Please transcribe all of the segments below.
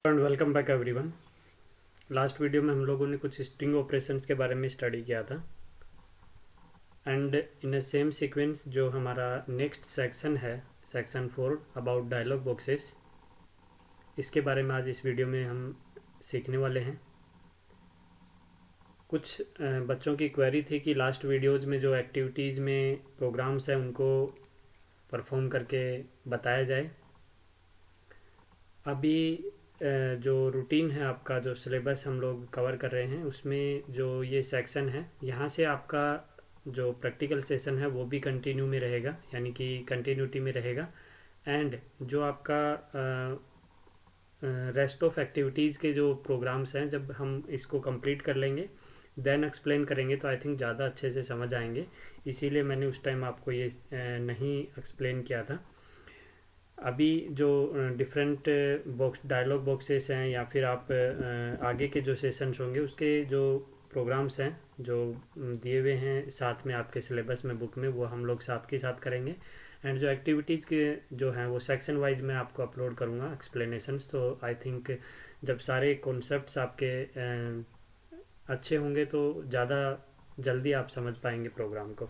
And welcome back everyone. Last video में हम लोगों ने कुछ स्ट्रिंग ऑपरेशंस के बारे में स्टडी किया था and in a same sequence जो हमारा नेक्स्ट सेक्शन है, सेक्शन 4 अबाउट डायलॉग बॉक्सेस, इसके बारे में आज इस वीडियो में हम सीखने वाले हैं। कुछ बच्चों की क्वेरी थी कि लास्ट वीडियोज़ में जो एक्टिविटीज़ में प्रोग्राम्स हैं उनको परफॉर्म करके बताया जाए। अभी जो रूटीन है आपका, जो सिलेबस हम लोग कवर कर रहे हैं, उसमें जो ये सेक्शन है यहाँ से आपका जो प्रैक्टिकल सेशन है वो भी कंटिन्यू में रहेगा, यानी कि कंटिन्यूटी में रहेगा। एंड जो आपका रेस्ट ऑफ एक्टिविटीज़ के जो प्रोग्राम्स हैं, जब हम इसको कंप्लीट कर लेंगे देन एक्सप्लेन करेंगे तो आई थिंक ज़्यादा अच्छे से समझ आएंगे। इसीलिए मैंने उस टाइम आपको ये नहीं एक्सप्लेन किया था। अभी जो डिफरेंट बॉक्स डायलॉग बॉक्सेस हैं या फिर आप आगे के जो सेशंस होंगे उसके जो प्रोग्राम्स हैं जो दिए हुए हैं साथ में आपके सिलेबस में, बुक में, वो हम लोग साथ के साथ करेंगे। एंड जो एक्टिविटीज़ के जो हैं वो सेक्शन वाइज मैं आपको अपलोड करूँगा एक्सप्लेनेशंस। तो आई थिंक जब सारे कॉन्सेप्ट्स आपके अच्छे होंगे तो ज़्यादा जल्दी आप समझ पाएंगे प्रोग्राम को।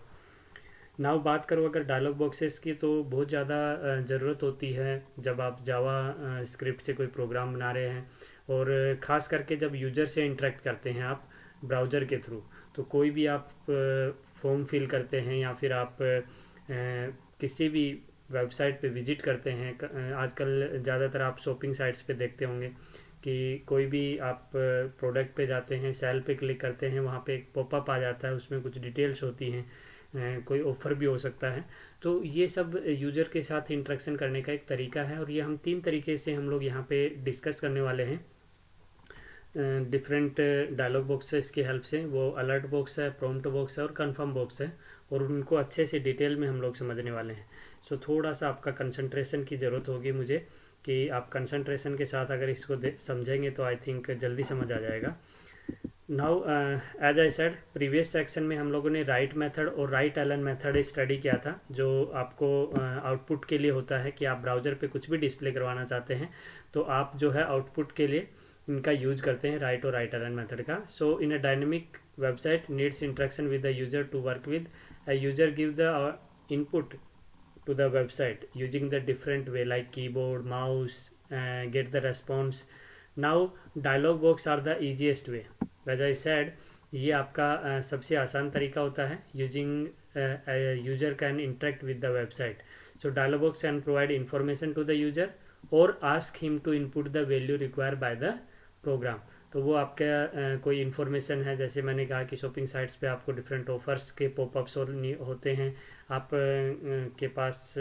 नाउ बात करो अगर डायलॉग बॉक्सेस की, तो बहुत ज़्यादा ज़रूरत होती है जब आप जावा स्क्रिप्ट से कोई प्रोग्राम बना रहे हैं, और ख़ास करके जब यूजर से इंटरेक्ट करते हैं आप ब्राउज़र के थ्रू। तो कोई भी आप फॉर्म फिल करते हैं या फिर आप किसी भी वेबसाइट पे विजिट करते हैं, आजकल ज़्यादातर आप शॉपिंग साइट्स पे देखते होंगे कि कोई भी आप प्रोडक्ट पे जाते हैं, सेल पे क्लिक करते हैं, वहाँ पे एक पॉपअप आ जाता है, उसमें कुछ डिटेल्स होती हैं, कोई ऑफर भी हो सकता है। तो ये सब यूज़र के साथ इंटरेक्शन करने का एक तरीका है, और ये हम 3 तरीके से हम लोग यहाँ पे डिस्कस करने वाले हैं डिफरेंट डायलॉग बॉक्सेस की हेल्प से। वो अलर्ट बॉक्स है, प्रॉम्प्ट बॉक्स है और कंफर्म बॉक्स है, और उनको अच्छे से डिटेल में हम लोग समझने वाले हैं। सो थोड़ा सा आपका कंसंट्रेशन की ज़रूरत होगी मुझे, कि आप कंसंट्रेशन के साथ अगर इसको समझेंगे तो आई थिंक जल्दी समझ आ जाएगा। Now as I said, previous section में हम लोगों ने राइट मेथड और राइट एलन मेथड स्टडी किया था, जो आपको आउटपुट के लिए होता है कि आप ब्राउज़र पे कुछ भी डिस्प्ले करवाना चाहते हैं तो आप जो है आउटपुट के लिए इनका यूज करते हैं, राइट और राइट एलन मेथड का। So in a dynamic website needs interaction with the user to work with a user give the input to the website using the different way like keyboard, mouse, get the response. Now dialog box are the easiest way. As I said, ये आपका सबसे आसान तरीका होता है। Using user can interact with the website, so dialog box can provide information to the user और ask him to input the value require by the program. तो वो आपका कोई इन्फॉर्मेशन है, जैसे मैंने कहा कि शॉपिंग साइट्स पे आपको डिफरेंट ऑफर्स के पॉपअप्स होते हैं, आप के पास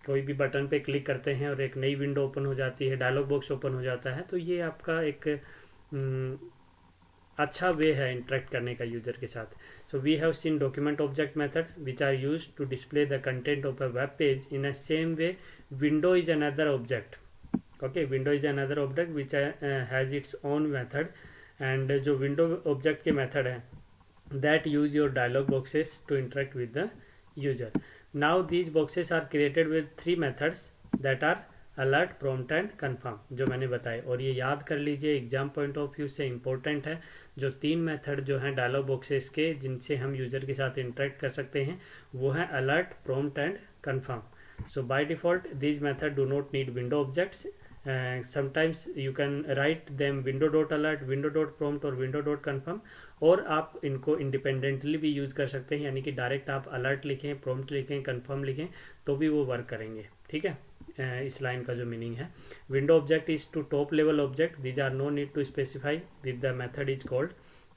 कोई भी बटन पे क्लिक करते हैं और एक नई विंडो ओपन हो जाती है, डायलॉग बॉक्स ओपन हो जाता है। तो ये आपका एक अच्छा वे है इंटरेक्ट करने का यूजर के साथ। So we have seen document object method which are use to display the content of a web page in a same way. Window is another object, okay, window is another object which has its own method. And जो window object के method है that use your dialog boxes to interact with the user. Now these boxes are created with 3 methods that are alert, prompt and confirm, जो मैंने बताए। और ये याद कर लीजिए, एग्जाम पॉइंट ऑफ व्यू से इंपॉर्टेंट है। जो 3 मेथड जो हैं डायलॉग बॉक्सेस के जिनसे हम यूजर के साथ इंटरेक्ट कर सकते हैं वो हैं alert, prompt and confirm. So by default these method do not need window objects. Sometimes you can write them window dot alert, window dot prompt और विंडो डॉट कन्फर्म, और आप इनको इंडिपेंडेंटली भी यूज कर सकते हैं, यानी कि डायरेक्ट आप अलर्ट लिखें, प्रॉम्प्ट लिखें, कन्फर्म लिखें तो भी वो वर्क करेंगे। ठीक है, इस लाइन का जो मीनिंग है, window object is to top level object, these are no need to specify with the method is called.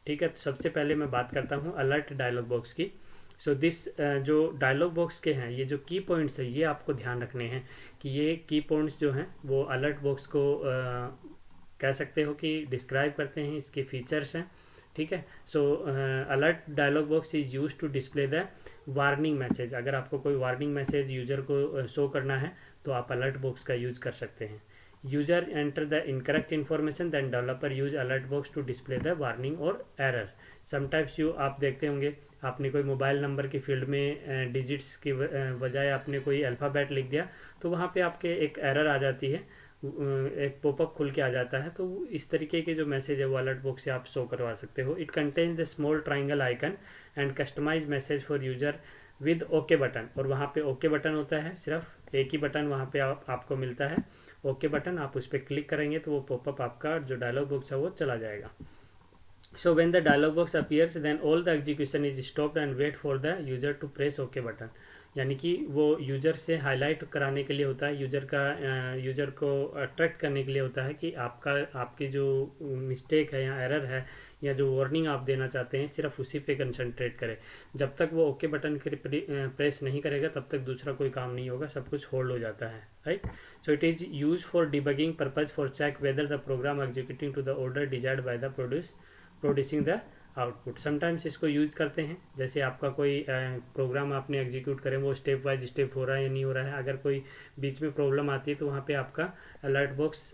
ठीक है, तो सबसे पहले मैं बात करता हूँ अलर्ट डायलॉग बॉक्स की। सो दिस जो डायलॉग बॉक्स के हैं, ये जो की पॉइंट्स है ये आपको ध्यान रखने हैं कि ये की पॉइंट्स जो हैं वो अलर्ट बॉक्स को कह सकते हो कि डिस्क्राइब करते हैं, इसके फीचर्स हैं। ठीक है, so alert dialog box is use to display the warning message. अगर आपको कोई वार्निंग मैसेज यूजर को शो करना है तो आप अलर्ट बॉक्स का यूज कर सकते हैं। User enter the incorrect information then developer use alert box to display the warning और एरर। समटाइम्स आप देखते होंगे, आपने कोई मोबाइल नंबर की फील्ड में डिजिट्स की बजाय आपने कोई अल्फ़ाबेट लिख दिया तो वहाँ पे आपके एक एरर आ जाती है, एक पॉपअप खुल के आ जाता है, तो इस तरीके के जो मैसेज है वो अलर्ट बॉक्स से आप शो करवा सकते हो। It contains the small triangle icon and customise message for user with okay button, और वहाँ पे ओके बटन होता है, सिर्फ एक ही बटन वहाँ पे आपको मिलता है, ओके बटन। आप उस पर क्लिक करेंगे तो वो पॉपअप आपका जो डायलॉग बॉक्स है वो चला जाएगा। So when the dialog box appears, then all the execution is stopped and wait for the user to press OK button। यानी कि वो यूजर से हाईलाइट कराने के लिए होता है, यूजर को अट्रैक्ट करने के लिए होता है कि आपकी जो मिस्टेक है या एरर है या जो वार्निंग आप देना चाहते हैं, सिर्फ उसी पे कंसंट्रेट करें। जब तक वो ओके बटन प्रेस नहीं करेगा तब तक दूसरा कोई काम नहीं होगा, सब कुछ होल्ड हो जाता है, right. So it is use for debugging purpose for check whether the program executing to the order desired by the producing the output. Sometimes इसको यूज करते हैं, जैसे आपका कोई प्रोग्राम आपने एग्जीक्यूट करें, वो स्टेप वाइज स्टेप हो रहा है या नहीं हो रहा है, अगर कोई बीच में प्रॉब्लम आती है तो वहाँ पे आपका अलर्ट बॉक्स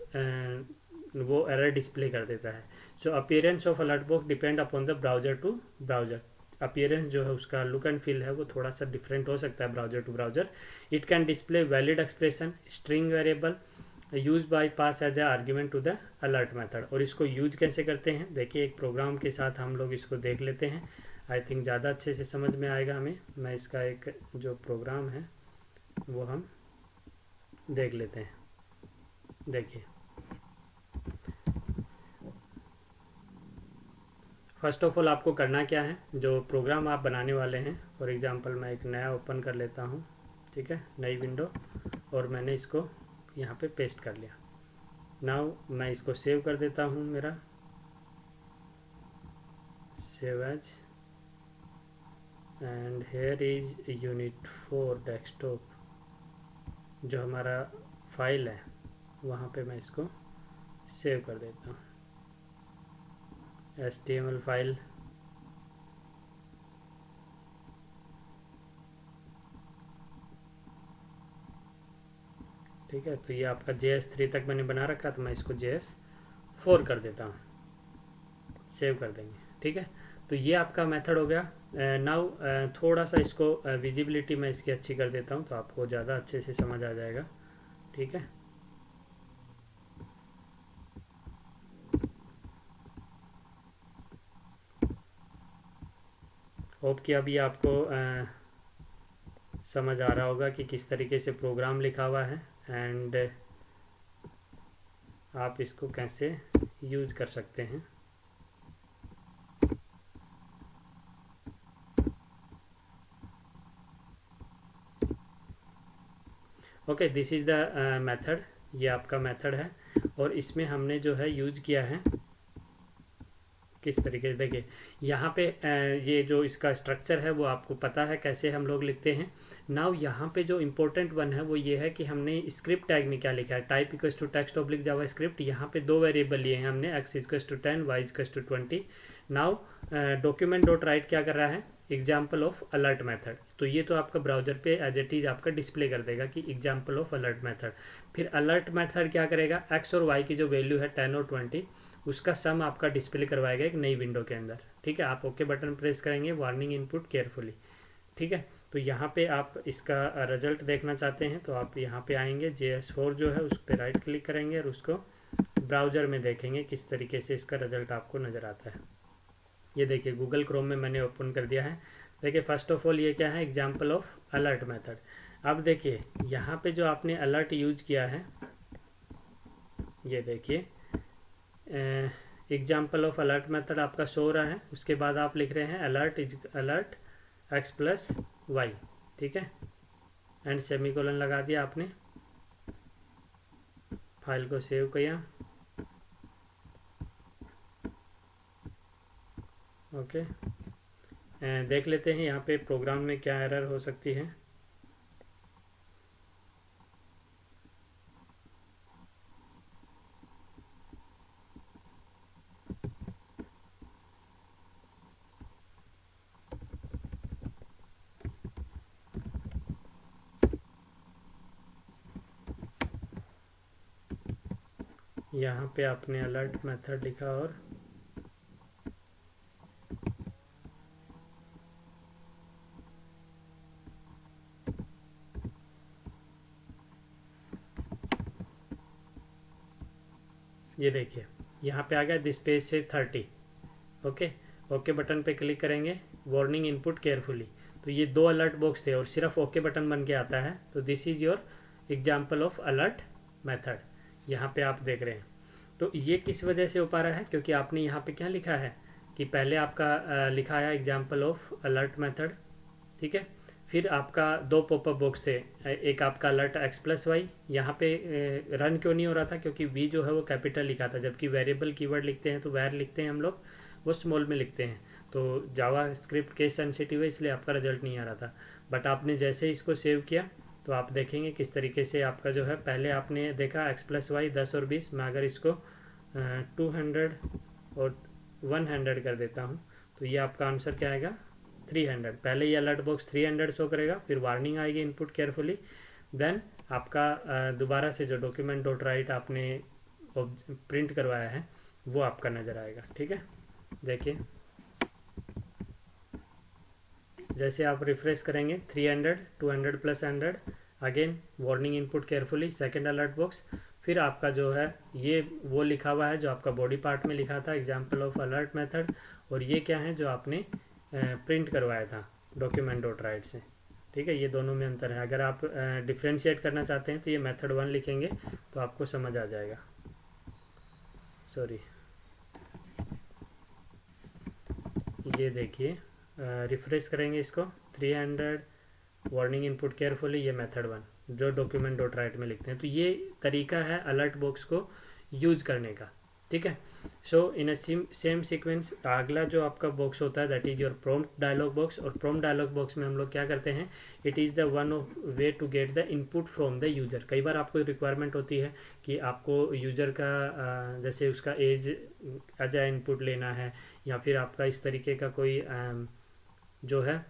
वो एरर डिस्प्ले कर देता है। So appearance of alert box depend upon the browser to browser. Appearance जो है उसका लुक एंड फील है वो थोड़ा सा डिफरेंट हो सकता है browser to browser. It can display valid expression, string variable use by pass as a argument to the alert method. और इसको यूज कैसे करते हैं, देखिए एक प्रोग्राम के साथ हम लोग इसको देख लेते हैं, आई थिंक ज़्यादा अच्छे से समझ में आएगा हमें। मैं इसका एक जो प्रोग्राम है वो हम देख लेते हैं। देखिए फर्स्ट ऑफ ऑल आपको करना क्या है, जो प्रोग्राम आप बनाने वाले हैं, फॉर एग्जांपल मैं एक नया ओपन कर लेता हूँ, ठीक है, नई विंडो, और मैंने इसको यहाँ पे पेस्ट कर लिया। नाउ मैं इसको सेव कर देता हूँ, मेरा save as, and here is unit 4 desktop, जो हमारा फाइल है वहाँ पे मैं इसको सेव कर देता हूँ, HTML फाइल। ठीक है, तो ये आपका JS3 तक मैंने बना रखा, तो मैं इसको JS4 कर देता हूँ, सेव कर देंगे, ठीक है। तो ये आपका मेथड हो गया। नाउ थोड़ा सा इसको विजिबिलिटी मैं इसकी अच्छी कर देता हूँ, तो आपको ज़्यादा अच्छे से समझ आ जाएगा, ठीक है। होप कि अभी आपको समझ आ रहा होगा कि किस तरीके से प्रोग्राम लिखा हुआ है एंड आप इसको कैसे यूज कर सकते हैं। Okay, this is the method, ये आपका मेथड है, और इसमें हमने जो है यूज किया है किस तरीके से, देखिए यहाँ पे ये जो इसका स्ट्रक्चर है वो आपको पता है कैसे हम लोग लिखते हैं। नाउ यहाँ पे जो इम्पोर्टेंट वन है वो ये है कि हमने स्क्रिप्ट टैग में क्या लिखा है, type equals to text oblique JavaScript. यहाँ पे 2 वेरिएबल लिए हैं हमने, x equals to 10, y equals to 20। Now document dot write क्या कर रहा है, एग्जाम्पल ऑफ अलर्ट मेथड। तो ये तो आपका ब्राउजर पे एज इट इज आपका डिस्प्ले कर देगा कि एग्जाम्पल ऑफ अलर्ट मेथड। फिर अलर्ट मेथड क्या करेगा, x और y की जो वैल्यू है 10 और 20, उसका सम आपका डिस्प्ले करवाएगा एक नई विंडो के अंदर, ठीक है। आप ओके बटन प्रेस करेंगे, वार्निंग इनपुट केयरफुली, ठीक है। तो यहाँ पे आप इसका रिजल्ट देखना चाहते हैं तो आप यहाँ पे आएंगे, JS4 जो है उस पर राइट क्लिक करेंगे और उसको ब्राउजर में देखेंगे किस तरीके से इसका रिजल्ट आपको नज़र आता है। ये देखिए गूगल क्रोम में मैंने ओपन कर दिया है। देखिए फर्स्ट ऑफ ऑल ये क्या है, एग्जाम्पल ऑफ अलर्ट मेथड। अब देखिए यहाँ पे जो आपने अलर्ट यूज किया है, ये देखिए एग्जाम्पल ऑफ अलर्ट मेथड आपका शो हो रहा है। उसके बाद आप लिख रहे हैं अलर्ट x प्लस वाई, ठीक है, एंड सेमीकोलन लगा दिया आपने, फाइल को सेव किया, ओके। देख लेते हैं यहाँ पे प्रोग्राम में क्या एरर हो सकती है। यहाँ पे आपने अलर्ट मेथड लिखा और ये देखिए यहाँ पे आ गया दिस पेज से 30। ओके, ओके बटन पे क्लिक करेंगे, वार्निंग इनपुट केयरफुली। तो ये 2 अलर्ट बॉक्स थे और सिर्फ ओके बटन बन के आता है। तो this is your example of alert method, यहाँ पे आप देख रहे हैं। तो ये किस वजह से हो पा रहा है, क्योंकि आपने यहाँ पे क्या लिखा है कि पहले आपका लिखा है एग्जाम्पल ऑफ अलर्ट मेथड, ठीक है। फिर आपका 2 पॉपअप बॉक्स थे, एक आपका अलर्ट x+y, यहाँ पे रन क्यों नहीं हो रहा था, क्योंकि v जो है वो कैपिटल लिखा था, जबकि वेरिएबल कीवर्ड लिखते हैं तो वैर लिखते हैं हम लोग, वो स्मॉल में लिखते हैं। तो जावा स्क्रिप्ट केस सेंसिटिव है, इसलिए आपका रिजल्ट नहीं आ रहा था। बट आपने जैसे ही इसको सेव किया तो आप देखेंगे किस तरीके से आपका जो है, पहले आपने देखा x+y 10 और 20, मैं अगर इसको 200 और 100 कर देता हूँ तो ये आपका आंसर क्या आएगा 300। पहले ये अलर्ट बॉक्स 300 शो करेगा, फिर वार्निंग आएगी इनपुट केयरफुली, देन आपका दोबारा से जो डॉक्यूमेंट डॉट राइट आपने प्रिंट करवाया है वो आपका नज़र आएगा। ठीक है, देखिए जैसे आप रिफ्रेश करेंगे 300, 200 + 100, again warning input carefully, second alert box, फिर आपका जो है ये वो लिखा हुआ है जो आपका बॉडी पार्ट में लिखा था एग्जाम्पल ऑफ अलर्ट मेथड, और ये क्या है जो आपने प्रिंट करवाया था डॉक्यूमेंट डॉट राइट से। ठीक है, ये दोनों में अंतर है। अगर आप डिफ्रेंशिएट करना चाहते हैं तो ये मेथड 1 लिखेंगे तो आपको समझ आ जाएगा। सॉरी, ये देखिए रिफ्रेश करेंगे इसको 300, वार्निंग इनपुट केयरफुली, ये मेथड 1 जो डॉक्यूमेंट डॉट राइट में लिखते हैं। तो ये तरीका है अलर्ट बॉक्स को यूज करने का। ठीक है, सो इन अ सेम सीक्वेंस अगला जो आपका बॉक्स होता है that is your prompt dialog box. और प्रॉम्प्ट डायलॉग बॉक्स में हम लोग क्या करते हैं, it is the one of way to get the input from the user. कई बार आपको रिक्वायरमेंट होती है कि आपको यूजर का जैसे उसका एज अजा इनपुट लेना है, या फिर आपका इस तरीके का कोई जो है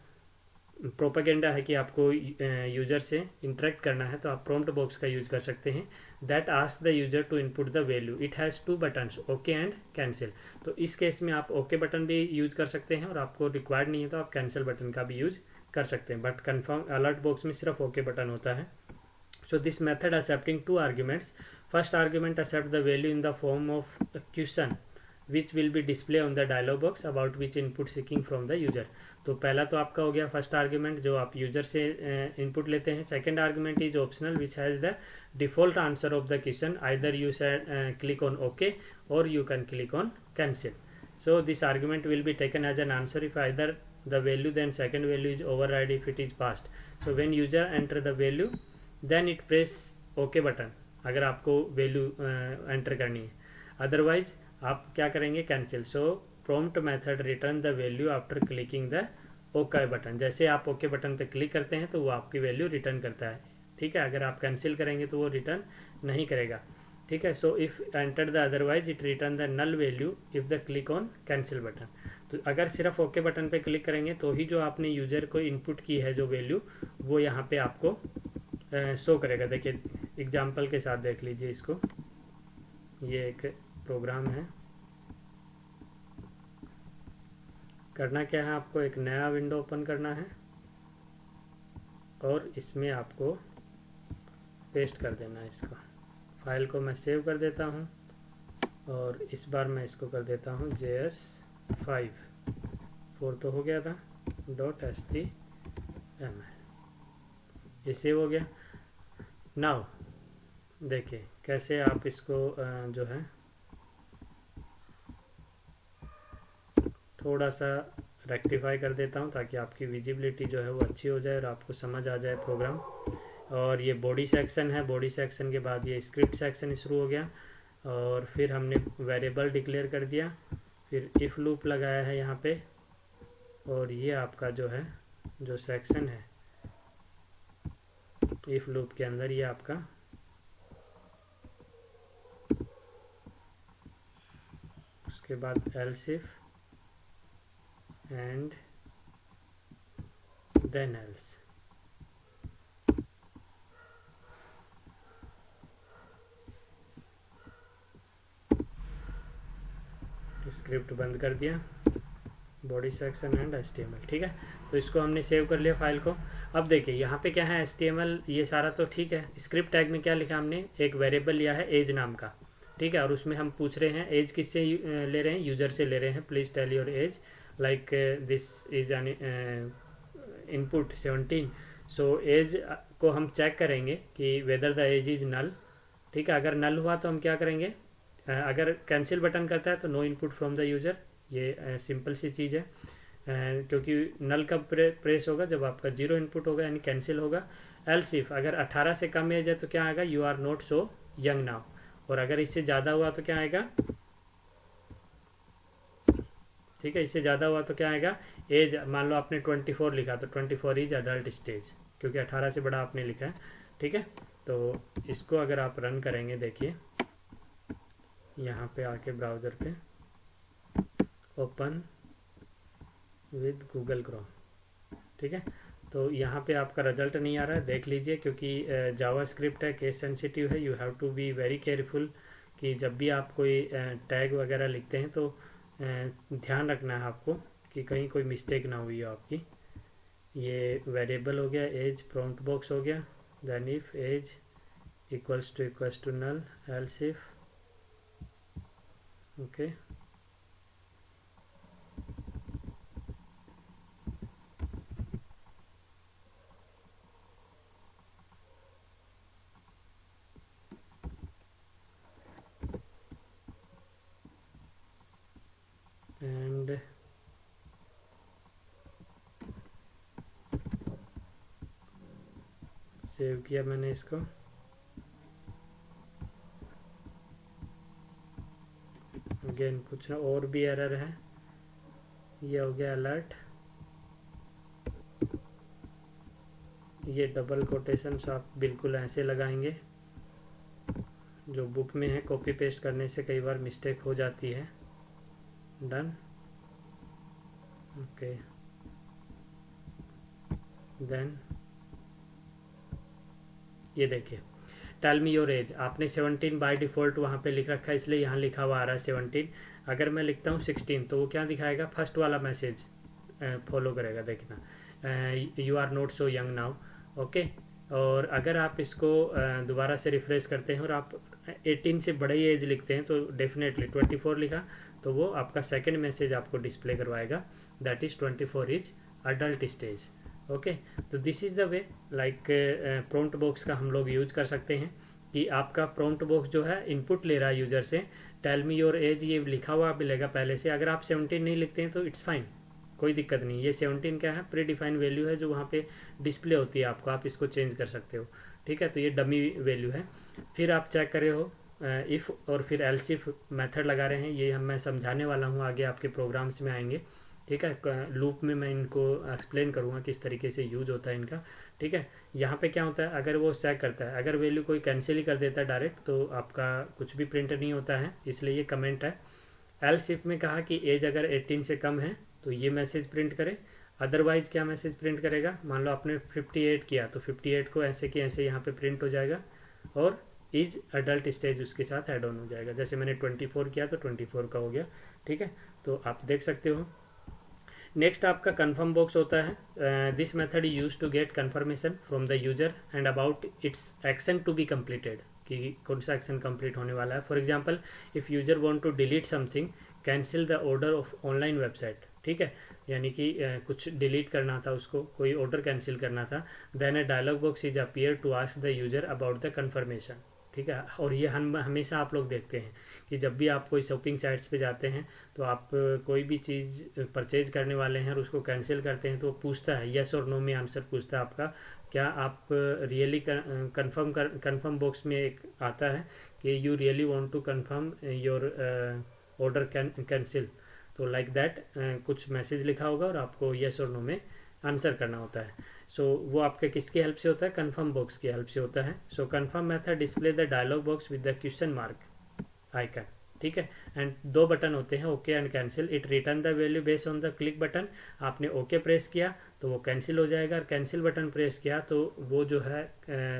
प्रोपेगेंडा है कि आपको यूजर से इंटरेक्ट करना है, तो आप प्रॉम्प्ट बॉक्स का यूज कर सकते हैं। That ask the user to input the value, it has 2 buttons, okay and cancel. तो इस केस में आप ओके बटन भी यूज कर सकते हैं, और आपको रिक्वायर्ड नहीं है तो आप कैंसिल बटन का भी यूज कर सकते हैं। बट कन्फर्म अलर्ट बॉक्स में सिर्फ ओके बटन होता है। So this method accepting 2 arguments, first argument accept the value in the form of question which will be display on the dialog box about which input seeking from the user। तो पहला तो आपका हो गया first argument जो आप user से input लेते हैं। Second argument is optional which has the default answer of the question, either you click on okay और you can click on cancel. So this argument will be taken as an answer if either the value then second value is override if it is passed। so when user enter the value then it press ok button अगर आपको value enter करनी है, otherwise आप क्या करेंगे cancel. So prompt method return the value after clicking the okay button. जैसे आप okay button पे क्लिक करते हैं तो वो आपकी वैल्यू रिटर्न करता है। ठीक है, अगर आप कैंसिल करेंगे तो वो रिटर्न नहीं करेगा। ठीक है, so if enter the otherwise it return the null value if the click on cancel button. तो अगर सिर्फ ओके बटन पे क्लिक करेंगे तो ही जो आपने यूजर को इनपुट की है जो वैल्यू, वो यहाँ पे आपको शो करेगा। देखिए एग्जाम्पल के साथ देख लीजिए इसको, ये एक प्रोग्राम है। करना क्या है, आपको एक नया विंडो ओपन करना है और इसमें आपको पेस्ट कर देना है इसको। फाइल को मैं सेव कर देता हूँ और इस बार मैं इसको कर देता हूँ JS5 4 तो हो गया था .html, ये सेव हो गया। नाउ देखिए कैसे आप इसको जो है थोड़ा सा रेक्टिफाई कर देता हूँ ताकि आपकी विजिबिलिटी जो है वो अच्छी हो जाए और आपको समझ आ जाए प्रोग्राम। और ये बॉडी सेक्शन है, बॉडी सेक्शन के बाद ये स्क्रिप्ट सेक्शन शुरू हो गया, और फिर हमने वेरिएबल डिक्लेयर कर दिया, फिर इफ लूप लगाया है यहाँ पे, और ये आपका जो है जो सेक्शन है इफ लूप के अंदर ये आपका उसके बाद else if and then else। Script बंद कर दिया, बॉडी सेक्शन एंड HTML। ठीक है, तो इसको हमने सेव कर लिया फाइल को। अब देखिए यहाँ पे क्या है HTML, ये सारा तो ठीक है। स्क्रिप्ट टैग में क्या लिखा हमने, एक वेरिएबल लिया है एज नाम का। ठीक है, और उसमें हम पूछ रहे हैं एज किससे ले रहे हैं, यूजर से ले रहे हैं। Please tell your age, like this is an input 17। So age को हम चेक करेंगे कि whether the age is null. ठीक है, अगर नल हुआ तो हम क्या करेंगे, अगर कैंसिल बटन करता है तो no input from the user. ये सिंपल सी चीज़ है, क्योंकि नल कब प्रेस होगा, जब आपका जीरो इनपुट होगा यानी कैंसिल होगा। एल्स इफ अगर 18 से कम एज है तो क्या आएगा, you are not so young now. और अगर इससे ज़्यादा हुआ तो क्या आएगा, ठीक है, इससे ज़्यादा हुआ तो क्या आएगा, एज मान लो आपने 24 लिखा तो 24 इज अडल्ट स्टेज, क्योंकि 18 से बड़ा आपने लिखा है। ठीक है, तो इसको अगर आप रन करेंगे, देखिए यहाँ पे आके ब्राउज़र पे ओपन विद गूगल क्रोम। ठीक है, तो यहाँ पे आपका रिजल्ट नहीं आ रहा है, देख लीजिए, क्योंकि जावा स्क्रिप्ट है, केस सेंसिटिव है। You have to be very careful कि जब भी आप कोई टैग वगैरह लिखते हैं तो ध्यान रखना है आपको कि कहीं कोई मिस्टेक ना हुई हो आपकी। ये वेरिएबल हो गया, एज प्रॉम्प्ट बॉक्स हो गया, then if age equals to null, else if, okay. And save किया मैंने इसको। अगेन कुछ और भी एरर है, ये हो गया अलर्ट। ये डबल कोटेशंस आप बिल्कुल ऐसे लगाएंगे, जो बुक में है कॉपी पेस्ट करने से कई बार मिस्टेक हो जाती है। डन, ओके, देन ये देखिए टेल मी योर एज, आपने 17 बाय डिफॉल्ट वहाँ पे लिख रखा है, इसलिए यहाँ लिखा हुआ आ रहा है 17। अगर मैं लिखता हूँ 16 तो वो क्या दिखाएगा, फर्स्ट वाला मैसेज फॉलो करेगा, देखना, you are not so young now, okay. और अगर आप इसको दोबारा से रिफ्रेश करते हैं और आप 18 से बड़े एज लिखते हैं तो डेफिनेटली 24 लिखा तो वो आपका सेकंड मैसेज आपको डिस्प्ले करवाएगा, that is 24 is adult stage, okay. तो this is the way, like prompt box का हम लोग यूज कर सकते हैं कि आपका प्रॉम्प्ट बॉक्स जो है इनपुट ले रहा है यूजर से, टेल मी योर एज ये लिखा हुआ मिलेगा पहले से। अगर आप 17 नहीं लिखते हैं तो इट्स फाइन, कोई दिक्कत नहीं। ये 17 क्या है, प्री डिफाइंड वैल्यू है जो वहाँ पे डिस्प्ले होती है आपको, आप इसको चेंज कर सकते हो। ठीक है, तो ये डमी वैल्यू है। फिर आप चेक करे हो इफ़ और फिर एल्स इफ मेथड लगा रहे हैं, ये मैं समझाने वाला हूँ आगे आपके प्रोग्राम्स में आएंगे। ठीक है, लूप में मैं इनको एक्सप्लेन करूँगा किस तरीके से यूज होता है इनका। ठीक है, यहाँ पे क्या होता है, अगर वो चेक करता है, अगर वैल्यू कोई कैंसिल ही कर देता है डायरेक्ट तो आपका कुछ भी प्रिंट नहीं होता है, इसलिए ये कमेंट है। एल्स इफ में कहा कि एज अगर 18 से कम है तो ये मैसेज प्रिंट करे, अदरवाइज क्या मैसेज प्रिंट करेगा, मान लो आपने 58 किया तो 58 को ऐसे कि ऐसे यहाँ पे प्रिंट हो जाएगा और इज अडल्ट स्टेज उसके साथ ऐड ऑन हो जाएगा। जैसे मैंने 24 किया तो 24 का हो गया। ठीक है, तो आप देख सकते हो। नेक्स्ट आपका कन्फर्म बॉक्स होता है, this method use to get confirmation from the user and about its action to be completed, कि कौन सा एक्शन कंप्लीट होने वाला है। For example if user want to delete something, cancel the order of online website. ठीक है, यानी कि कुछ डिलीट करना था उसको, कोई ऑर्डर कैंसिल करना था, then a dialog box is appear to ask the user about the confirmation. ठीक है, और ये हम हमेशा आप लोग देखते हैं कि जब भी आप कोई शॉपिंग साइट्स पे जाते हैं तो आप कोई भी चीज़ परचेज करने वाले हैं और उसको कैंसिल करते हैं तो वो पूछता है यस और नो में आंसर पूछता है आपका, क्या आप रियली कन्फर्म बॉक्स में एक आता है कि you really want to confirm your order cancel, तो लाइक दैट कुछ मैसेज लिखा होगा और आपको यस और नो में आंसर करना होता है। सो वो आपके किसकी हेल्प से होता है, कन्फर्म बॉक्स की हेल्प से होता है। So confirm method display the dialog box with the question mark icon. ठीक है, एंड दो बटन होते हैं, okay and cancel. It return the value based on the click button, आपने ओके प्रेस किया तो वो कैंसिल हो जाएगा, और कैंसिल बटन प्रेस किया तो वो जो है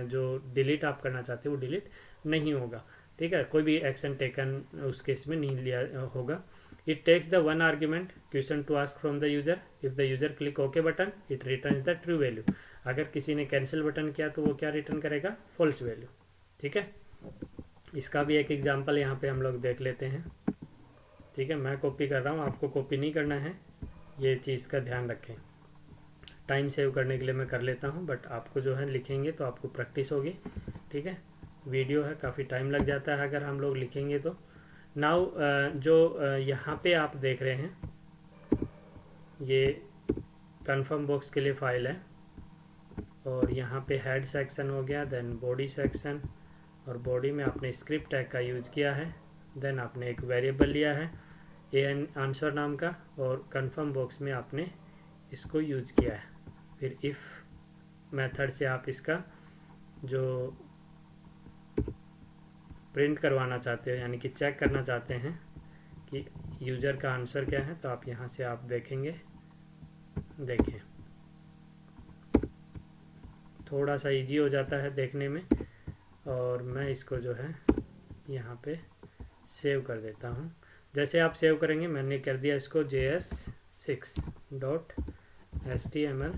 जो डिलीट आप करना चाहते हो वो डिलीट नहीं होगा। ठीक है, कोई भी एक्शन टेकन उस केस में नहीं लिया होगा। It takes the one argument question to ask from the user. If the user click OK button, it returns the true value. अगर किसी ने कैंसिल बटन किया तो वो क्या रिटर्न करेगा, फॉल्स वैल्यू। ठीक है, इसका भी एक एग्जांपल यहाँ पे हम लोग देख लेते हैं। ठीक है, मैं कॉपी कर रहा हूँ, आपको कॉपी नहीं करना है, ये चीज़ का ध्यान रखें। टाइम सेव करने के लिए मैं कर लेता हूँ, बट आपको जो है लिखेंगे तो आपको प्रैक्टिस होगी। ठीक है, वीडियो है, काफ़ी टाइम लग जाता है अगर हम लोग लिखेंगे तो। नाउ जो यहाँ पे आप देख रहे हैं, ये कन्फर्म बॉक्स के लिए फाइल है, और यहाँ पे हेड सेक्शन हो गया, देन बॉडी सेक्शन, और बॉडी में आपने स्क्रिप्ट टैग का यूज़ किया है, देन आपने एक वेरिएबल लिया है एन आंसर नाम का, और कन्फर्म बॉक्स में आपने इसको यूज किया है। फिर इफ़ मेथड से आप इसका जो प्रिंट करवाना चाहते हो, यानी कि चेक करना चाहते हैं कि यूज़र का आंसर क्या है, तो आप यहाँ से आप देखेंगे। देखें, थोड़ा सा इजी हो जाता है देखने में, और मैं इसको जो है यहाँ पे सेव कर देता हूँ। जैसे आप सेव करेंगे, मैंने कर दिया इसको js6.html,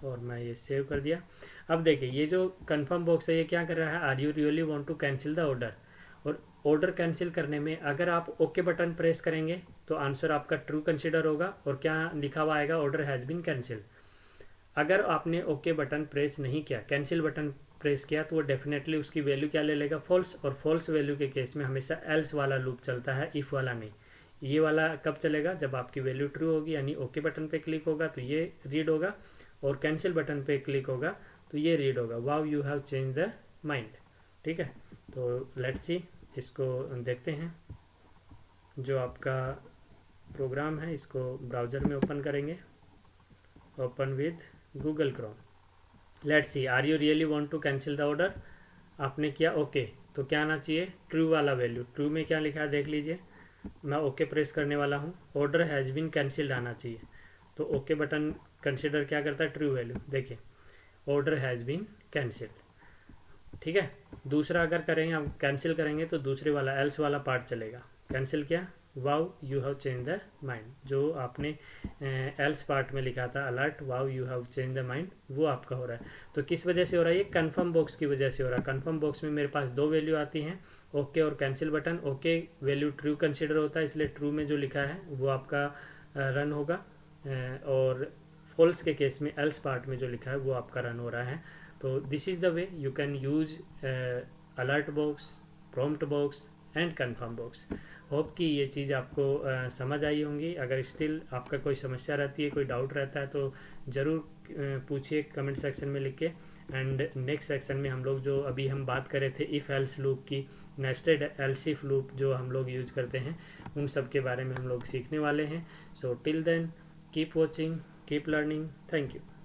और मैं ये सेव कर दिया। अब देखिए, ये जो कन्फर्म बॉक्स है ये क्या कर रहा है, are you really want to cancel the order, और ऑर्डर कैंसिल करने में अगर आप ओके बटन प्रेस करेंगे तो आंसर आपका ट्रू कंसिडर होगा, और क्या लिखा हुआ आएगा, ऑर्डर हैज़ बीन कैंसिल। अगर आपने ओके बटन प्रेस नहीं किया, कैंसिल बटन प्रेस किया, तो वो डेफिनेटली उसकी वैल्यू क्या ले लेगा, फॉल्स, और फॉल्स वैल्यू के केस में हमेशा एल्स वाला लूप चलता है, इफ वाला नहीं। ये वाला कब चलेगा, जब आपकी वैल्यू ट्रू होगी, यानी ओके बटन पे क्लिक होगा तो ये रीड होगा, और कैंसिल बटन पे क्लिक होगा तो ये रीड होगा, wow you have change the mind. ठीक है, तो लेट्स सी, इसको देखते हैं। जो आपका प्रोग्राम है इसको ब्राउज़र में ओपन करेंगे, open with Google Chrome. Let's see, are you really want to cancel the order, आपने किया ओके, तो क्या आना चाहिए, ट्रू वाला वैल्यू। ट्रू में क्या लिखा है देख लीजिए, मैं ओके प्रेस करने वाला हूँ, ऑर्डर हैज़ बीन कैंसिल्ड आना चाहिए। तो ओके बटन कंसिडर क्या करता है, ट्रू वैल्यू। देखिए, ऑर्डर हैज़ बीन कैंसिल्ड। ठीक है, दूसरा अगर करेंगे, आप कैंसिल करेंगे तो दूसरे वाला एल्स वाला पार्ट चलेगा। कैंसिल किया, wow you have change the mind, जो आपने एल्स पार्ट में लिखा था alert wow you have change the mind, वो आपका हो रहा है। तो किस वजह से हो रहा है, ये कन्फर्म बॉक्स की वजह से हो रहा है। कन्फर्म बॉक्स में मेरे पास दो वैल्यू आती हैं, ओके और cancel button. Okay value true consider होता है, इसलिए ट्रू में जो लिखा है वो आपका रन होगा, और फॉल्स के केस में एल्स पार्ट में जो लिखा है वो आपका रन हो रहा है। तो this is the way you can use alert box, prompt box and confirm box. Hope कि ये चीज़ आपको समझ आई होंगी। अगर स्टिल आपका कोई समस्या रहती है, कोई डाउट रहता है, तो ज़रूर पूछिए कमेंट सेक्शन में लिख के। एंड नेक्स्ट सेक्शन में हम लोग जो अभी हम बात कर रहे थे इफ़ एल्स लूप की, नेस्टेड एल्स इफ लूप जो हम लोग यूज करते हैं, उन सब के बारे में हम लोग सीखने वाले हैं। So till then keep watching, keep learning, thank you.